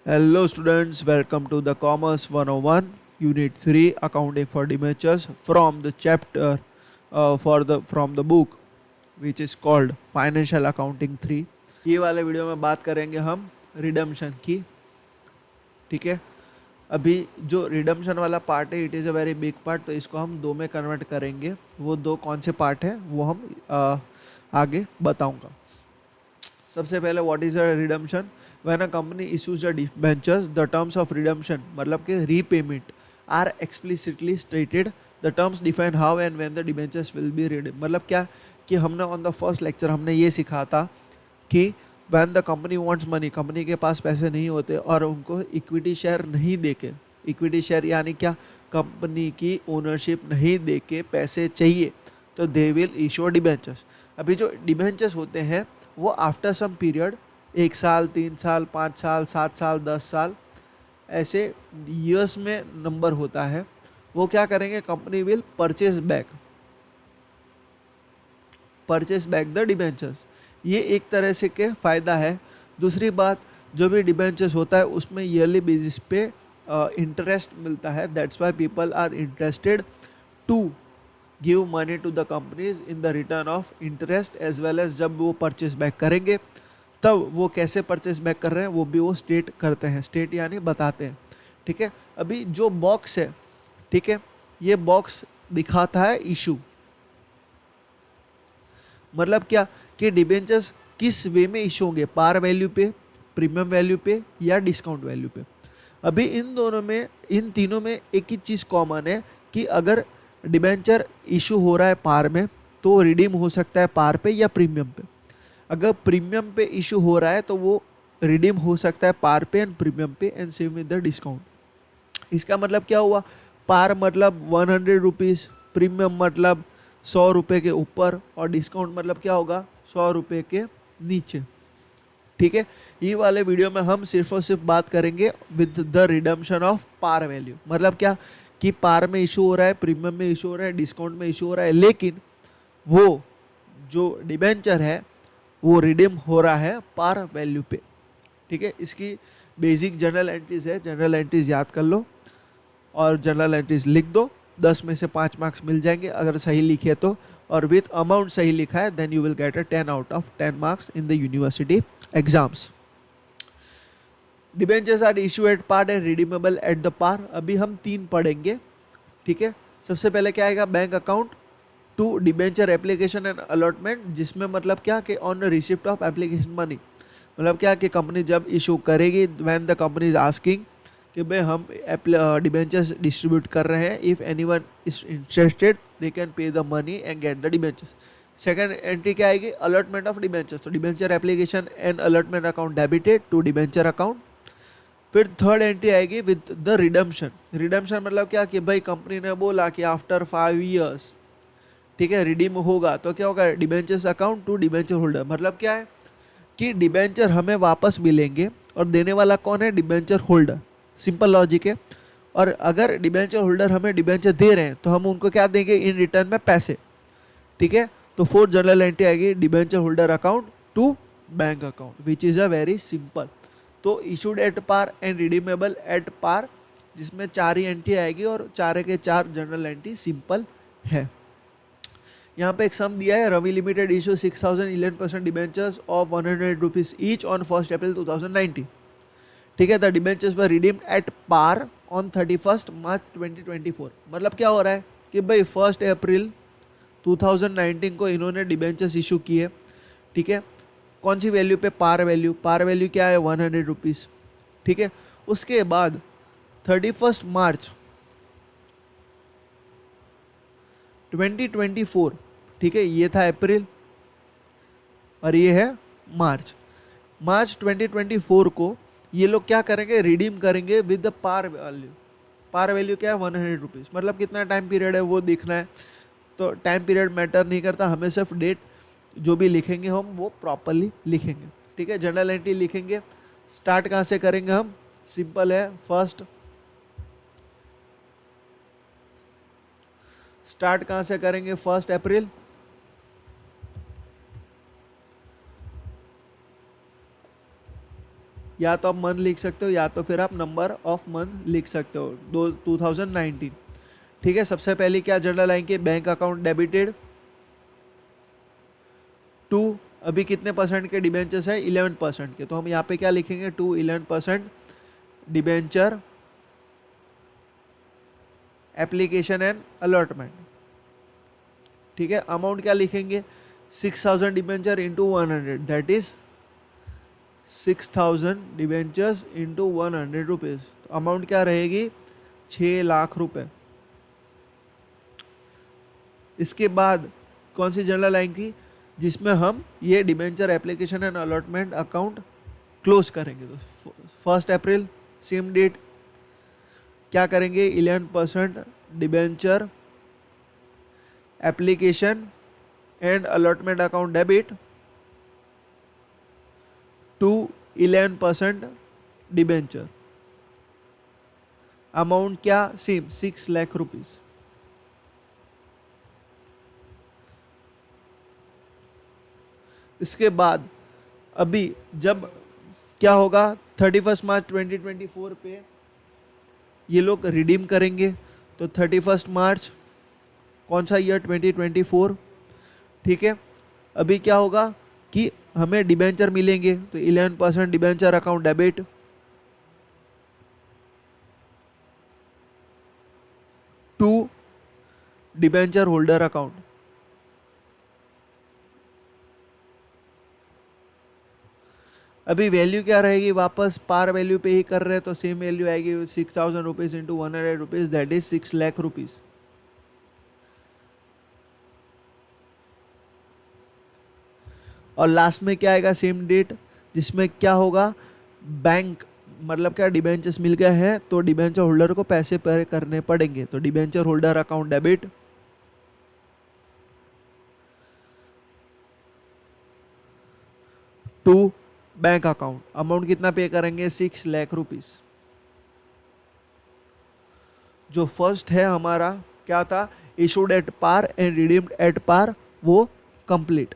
Hello students, welcome to the Commerce 101 Unit 3 Accounting for Debentures from the chapter from the book which is called Financial Accounting 3. ये वाले video में बात करेंगे हम redemption की. ठीक है, अभी जो रिडम्पशन वाला पार्ट है it is a very big part, तो इसको हम दो में कन्वर्ट करेंगे. वो दो कौन से पार्ट है वो हम आगे बताऊंगा. सबसे पहले what is a redemption. When a company issues a debentures the terms of redemption मतलब कि repayment are explicitly stated. The terms define how and when the debentures will be redeem. मतलब क्या कि हमने ऑन द फर्स्ट लेक्चर हमने ये सीखा था कि when the company wants money, company के पास पैसे नहीं होते और उनको इक्विटी शेयर नहीं देके, इक्विटी शेयर यानी क्या, कंपनी की ओनरशिप नहीं देके पैसे चाहिए, तो दे विल इशू डिबेंचर्स. अभी जो डिबेंचर्स होते हैं वो आफ्टर सम पीरियड 1 साल, 3 साल, 5 साल, 7 साल, 10 साल ऐसे ईयर्स में नंबर होता है. वो क्या करेंगे, company will purchase back the debentures. ये एक तरह से के फ़ायदा है. दूसरी बात, जो भी डिबेंचर्स होता है उसमें ईयरली बेसिस पे इंटरेस्ट मिलता है. That's why people are interested to give money to the companies in the return of interest as well as जब वो परचेज बैक करेंगे तब वो कैसे परचेज बैक कर रहे हैं वो भी वो स्टेट करते हैं. स्टेट यानी बताते हैं. ठीक है, अभी जो बॉक्स है, ठीक है, ये बॉक्स दिखाता है इशू. मतलब क्या कि डिबेंचर्स किस वे में इशू होंगे, पार वैल्यू पे, प्रीमियम वैल्यू पे या डिस्काउंट वैल्यू पे. अभी इन तीनों में एक ही चीज़ कॉमन है कि अगर डिबेंचर इशू हो रहा है पार में तो रिडीम हो सकता है पार पे या प्रीमियम पे. अगर प्रीमियम पे इशू हो रहा है तो वो रिडीम हो सकता है पार पे एंड प्रीमियम पे and same with the discount. इसका मतलब क्या हुआ, पार मतलब 100 रुपीज़, प्रीमियम मतलब 100 रुपये के ऊपर और डिस्काउंट मतलब क्या होगा 100 रुपये के नीचे. ठीक है, ये वाले वीडियो में हम सिर्फ और सिर्फ बात करेंगे with the redemption of par value. मतलब क्या कि पार में इशू हो रहा है, प्रीमियम में इशू हो रहा है, डिस्काउंट में इशू हो रहा है, लेकिन वो जो डिबेंचर है वो रिडीम हो रहा है पार वैल्यू पे. ठीक है, इसकी बेसिक जनरल एंट्रीज है, जनरल एंट्रीज याद कर लो और जनरल एंट्रीज लिख दो. 10 में से 5 मार्क्स मिल जाएंगे अगर सही लिखे तो, और विथ अमाउंट सही लिखा है then you will get a 10 out of 10 marks in the university exams. Debentures are issue at par and redeemable at the par. अभी हम 3 पढ़ेंगे. ठीक है, सबसे पहले क्या आएगा, bank account to debenture application and allotment, जिसमें मतलब क्या कि on receipt of application money. मतलब क्या कि कंपनी जब इशू करेगी when the company is asking कि भाई हम डिबेंचर्स डिस्ट्रीब्यूट कर रहे हैं, if anyone is interested they can pay the money and get the debentures. Second entry क्या आएगी, अलॉटमेंट ऑफ डिबेंचर्स. तो debenture application and allotment account debited to debenture account. फिर थर्ड एंट्री आएगी with the redemption. Redemption मतलब क्या कि भाई company ने बोला कि आफ्टर 5 ईयर्स, ठीक है, रिडीम होगा तो क्या होगा, debentures account to debenture holder. मतलब क्या है कि डिबेंचर हमें वापस मिलेंगे और देने वाला कौन है, डिबेंचर होल्डर. सिंपल लॉजिक है. और अगर डिबेंचर होल्डर हमें डिबेंचर दे रहे हैं तो हम उनको क्या देंगे, इन रिटर्न में पैसे. ठीक है, तो फोर्थ जनरल एंट्री आएगी debenture holder account to bank account which is a very simple. तो issued at par and redeemable at par, जिसमें 4 ही एंट्री आएगी और 4 के 4 जनरल एंट्री सिंपल है. यहाँ पे एक सम दिया है, Ravi limited issue 6011% debentures of 100 rupees each on 1 April 2019. ठीक है, the debentures were redeemed at par on 31 March 2024. मतलब क्या हो रहा है कि भाई 1 अप्रैल 2019 को इन्होंने डिबेंचर्स इशू किए. ठीक है, कौन सी वैल्यू पे, पार वैल्यू. पार वैल्यू क्या है, 100 रुपीज़. ठीक है, उसके बाद 31 मार्च 2024, ठीक है, ये था अप्रैल और ये है मार्च. मार्च 2024 को ये लोग क्या करेंगे, रिडीम करेंगे with the par value. Par value क्या है, 100 रुपीज़. मतलब कितना टाइम पीरियड है वो देखना है. तो टाइम पीरियड मैटर नहीं करता, हमें सिर्फ डेट जो भी लिखेंगे हम वो प्रॉपरली लिखेंगे. ठीक है, जनरल एंट्री लिखेंगे. स्टार्ट कहाँ से करेंगे हम, सिंपल है, स्टार्ट कहाँ से करेंगे, 1 अप्रैल. या तो आप मंथ लिख सकते हो या तो फिर आप नंबर ऑफ मंथ लिख सकते हो 2019। ठीक है, सबसे पहले क्या जर्नल आएंगे, बैंक अकाउंट डेबिटेड टू, अभी कितने परसेंट के डिबेंचर्स है, 11% के, तो हम यहाँ पे क्या लिखेंगे, to 11% debenture application and allotment. ठीक है, अमाउंट क्या लिखेंगे, 6000 debenture into 100, that is 6000 debentures into 100 rupees, तो अमाउंट क्या रहेगी, 6 लाख रुपए। इसके बाद कौन सी जर्नल आएंगी, जिसमें हम ये debenture application and allotment account close करेंगे। तो 1 अप्रैल सेम डेट, क्या करेंगे, 11% debenture application and allotment account debit to 11% debenture, amount क्या सेम 6 लाख रुपीज। इसके बाद अभी जब क्या होगा, 31 मार्च 2024 पे ये लोग रिडीम करेंगे, तो 31 मार्च कौन सा ईयर, 2024। ठीक है, अभी क्या होगा कि हमें डिबेंचर मिलेंगे, तो 11% debenture account debit to debenture holder account. अभी वैल्यू क्या रहेगी, वापस पार वैल्यू पे ही कर रहे हैं, तो सेम वैल्यू आएगी 6000 rupees into 100 rupees, that is 6 lakh rupees. और लास्ट में क्या आएगा, सेम डेट, जिसमें क्या होगा, बैंक मतलब क्या डिबेंचर्स मिल गए हैं, तो डिबेंचर होल्डर को पैसे पे करने पड़ेंगे, तो debenture holder account debit to bank account, amount कितना पे करेंगे, 6 लाख रुपीस। जो फर्स्ट है हमारा क्या था, issued at par and redeemed at par, वो कंप्लीट।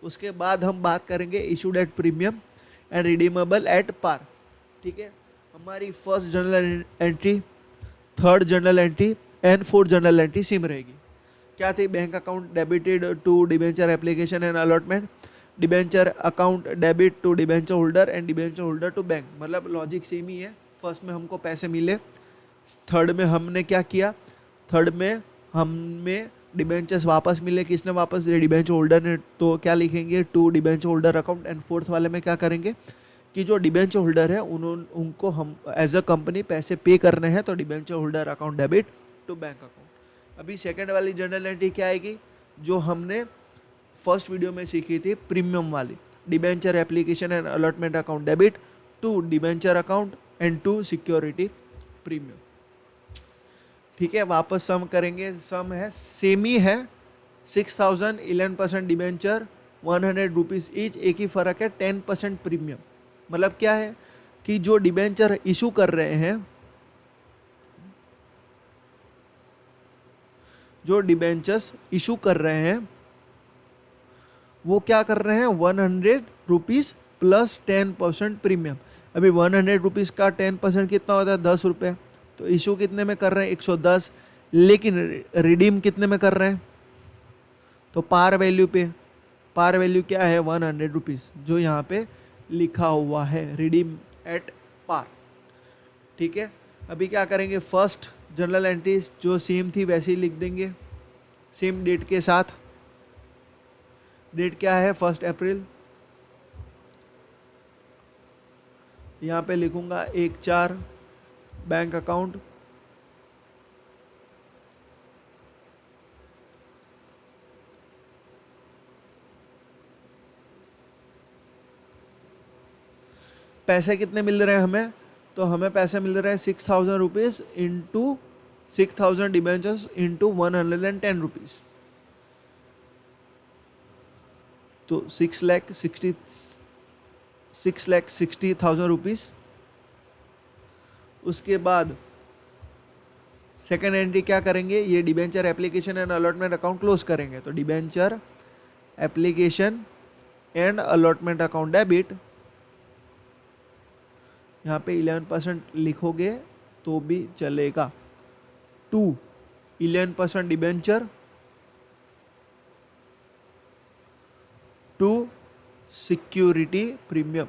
उसके बाद हम बात करेंगे issued at premium and redeemable at par. ठीक है, हमारी first journal entry, third journal entry and fourth journal entry same रहेगी। क्या थी, bank account debited to debenture application and allotment, debenture account debit to debenture holder and debenture holder to bank, मतलब logic same ही है। First में हमको पैसे मिले, थर्ड में हमने क्या किया, थर्ड में हमें डिबेंचर्स वापस मिले, किसने वापस दिए, डिबेंचर होल्डर ने, तो क्या लिखेंगे, to debenture holder account. And fourth वाले में क्या करेंगे कि जो डिबेंचर होल्डर है उनको हम एज अ कंपनी पैसे पे करने हैं, तो debenture holder account debit to bank account. अभी सेकेंड वाली जर्नल एंट्री क्या आएगी, जो हमने फर्स्ट वीडियो में सीखी थी, प्रीमियम वाली, debenture application and allotment account debit to debenture account and to security premium. ठीक है, वापस सम करेंगे, सम है सेम ही है, 6000 11% डिबेंचर 100 रुपीज ईच, एक ही फर्क है 10% प्रीमियम। मतलब क्या है कि जो डिबेंचर इशू कर रहे हैं, जो डिबेंचर्स इशू कर रहे हैं वो क्या कर रहे हैं, 100 रुपीज प्लस 10% प्रीमियम। अभी 100 रुपीज का 10% कितना होता है, 10 रुपये, तो इशू कितने में कर रहे हैं, 110, लेकिन रिडीम कितने में कर रहे हैं, तो पार वैल्यू पे, पार वैल्यू क्या है, 100 रुपीज, जो यहाँ पे लिखा हुआ है, रिडीम एट पार। ठीक है, अभी क्या करेंगे, फर्स्ट जर्नल एंट्री जो सेम थी वैसे ही लिख देंगे, सेम डेट के साथ। डेट क्या है, 1 अप्रैल, यहाँ पे लिखूंगा 1/4 बैंक अकाउंट, पैसे कितने मिल रहे हैं हमें, तो हमें पैसे मिल रहे हैं 6000 rupees into 6000 debentures into 110 rupees, तो 6,60,000 रुपीज। उसके बाद सेकेंड एंट्री क्या करेंगे, ये debenture application and allotment account close करेंगे, तो debenture application and allotment account debit यहाँ पे 11% लिखोगे तो भी चलेगा। 2 11% डिबेंचर, 2 सिक्योरिटी प्रीमियम।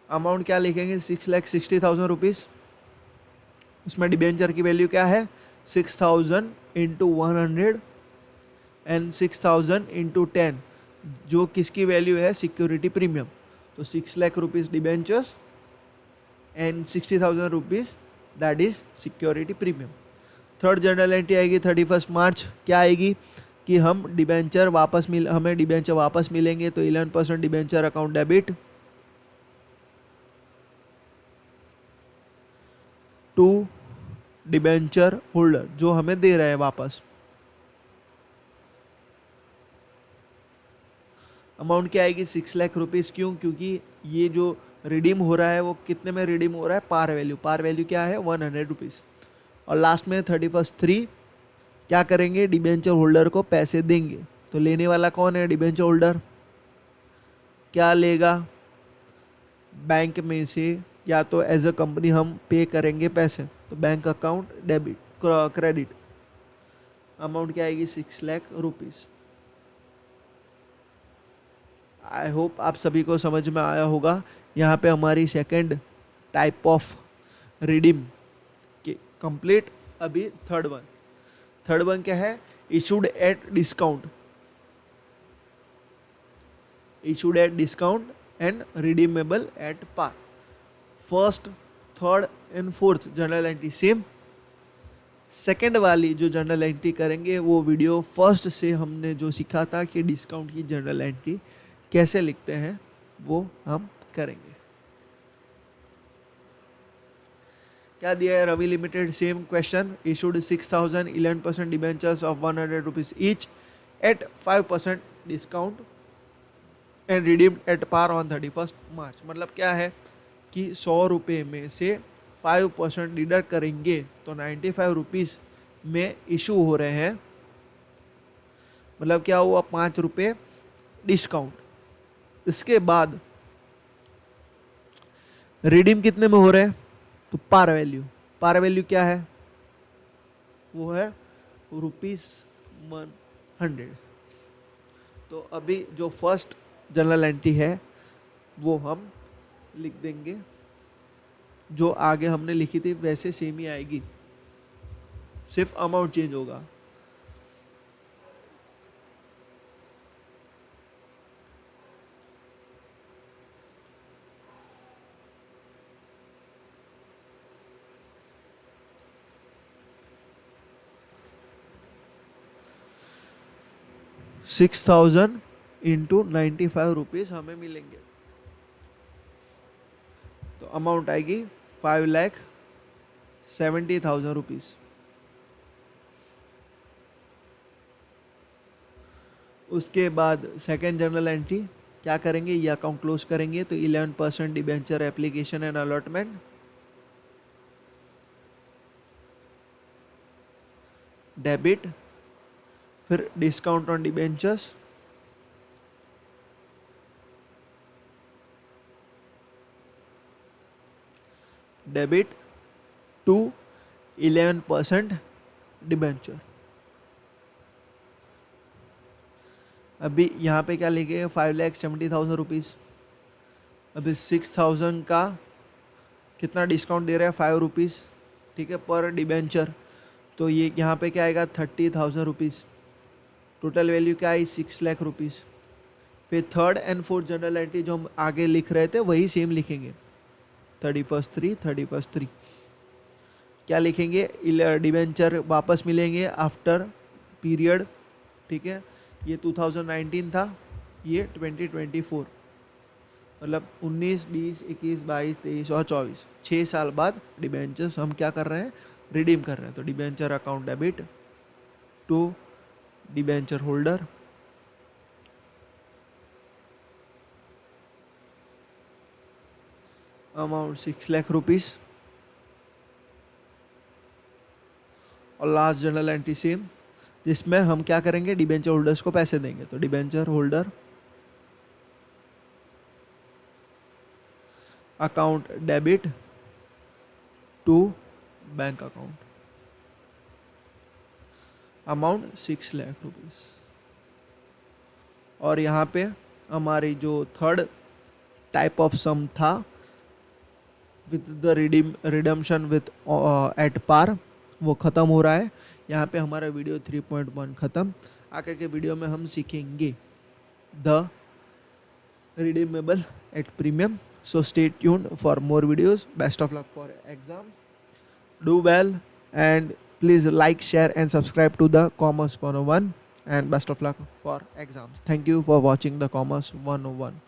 अमाउंट क्या लिखेंगे, 6,60,000 रुपीज़। उसमें डिबेंचर की वैल्यू क्या है, 6,000 इंटू 100 एंड 6,000 इंटू 10, जो किसकी वैल्यू है, सिक्योरिटी प्रीमियम। तो 6 lakh rupees debentures and 60,000 rupees that is security premium. Third journal entry आएगी 31 मार्च। क्या आएगी कि हम डिबेंचर हमें डिबेंचर वापस मिलेंगे, तो 11% debenture account debit to debenture holder जो हमें दे रहे हैं वापस। अमाउंट क्या आएगी, 6 लाख रुपीज़। क्यों, क्योंकि ये जो रिडीम हो रहा है वो कितने में रिडीम हो रहा है, पार वैल्यू। पार वैल्यू क्या है, 100 रुपीज़। और लास्ट में 31/3 क्या करेंगे, डिबेंचर होल्डर को पैसे देंगे। तो लेने वाला कौन है, डिबेंचर होल्डर। क्या लेगा, बैंक में से या तो एज अ कंपनी हम पे करेंगे पैसे, तो bank account debit credit. Amount क्या आएगी, 6 लाख रुपीज़। आई होप आप सभी को समझ में आया होगा। यहाँ पे हमारी सेकंड टाइप ऑफ रिडीम के कंप्लीट। अभी थर्ड वन क्या है, issued at discount. Issued at discount and redeemable at par. First, third and fourth journal entry same. Second वाली जो जर्नल एंट्री करेंगे वो वीडियो फर्स्ट से हमने जो सीखा था कि डिस्काउंट की जर्नल एंट्री कैसे लिखते हैं वो हम करेंगे। क्या दिया है, Ravi limited same question, issued 6,000 11% debentures of 100 rupees each at 5% discount and redeemed at par on 31 March. मतलब क्या है कि 100 रुपये में से 5% डिडक्ट करेंगे तो 95 रुपीज़ में इशू हो रहे हैं। मतलब क्या हुआ, 5 रुपये डिस्काउंट। इसके बाद रिडीम कितने में हो रहे हैं, तो पार वैल्यू क्या है, वो है ₹100। तो अभी जो फर्स्ट जर्नल एंट्री है वो हम लिख देंगे, जो आगे हमने लिखी थी वैसे सेम ही आएगी, सिर्फ अमाउंट चेंज होगा। $6,000 इंटू 95 रुपीज़ हमें मिलेंगे। तो अमाउंट आएगी 5,70,000 रुपीज़। उसके बाद सेकेंड जर्नल एंट्री क्या करेंगे, ये अकाउंट क्लोज करेंगे। तो 11% debenture application and allotment debit, फिर discount on debentures, debit to 11% debenture. अभी यहाँ पे क्या लिखे, 5,70,000 रुपीज़। अभी 6,000 का कितना डिस्काउंट दे रहा है, 5 रुपीज़, ठीक है, पर डिबेंचर। तो ये यहाँ पे क्या आएगा, 30,000 रुपीज़। टोटल वैल्यू क्या आई, 6 लाख रुपीज़। फिर third and fourth journal entry जो हम आगे लिख रहे थे वही सेम लिखेंगे। 31/3 क्या लिखेंगे, डिबेंचर वापस मिलेंगे आफ्टर पीरियड, ठीक है। ये 2019 था, ये 2024, मतलब 19, 20, 21, 22, 23 और 24, 6 साल बाद डिबेंचर्स हम क्या कर रहे हैं, रिडीम कर रहे हैं। तो debenture account debit to debenture holder, amount 6 lakh rupees. और लास्ट जर्नल एंट्री सेम, जिसमें हम क्या करेंगे, डिबेंचर होल्डर्स को पैसे देंगे। तो debenture holder account debit to bank account, amount 6 lakh rupees. और यहाँ पे हमारी जो थर्ड टाइप ऑफ सम था with the redemption with at par, वो ख़त्म हो रहा है। यहाँ पे हमारा वीडियो 3.1 ख़त्म। आगे के वीडियो में हम सीखेंगे the redeemable at premium. So stay tuned for more videos. Best of luck for exams, do well and please like, share and subscribe to the Commerce 101 and best of luck for exams. Thank you for watching the Commerce 101.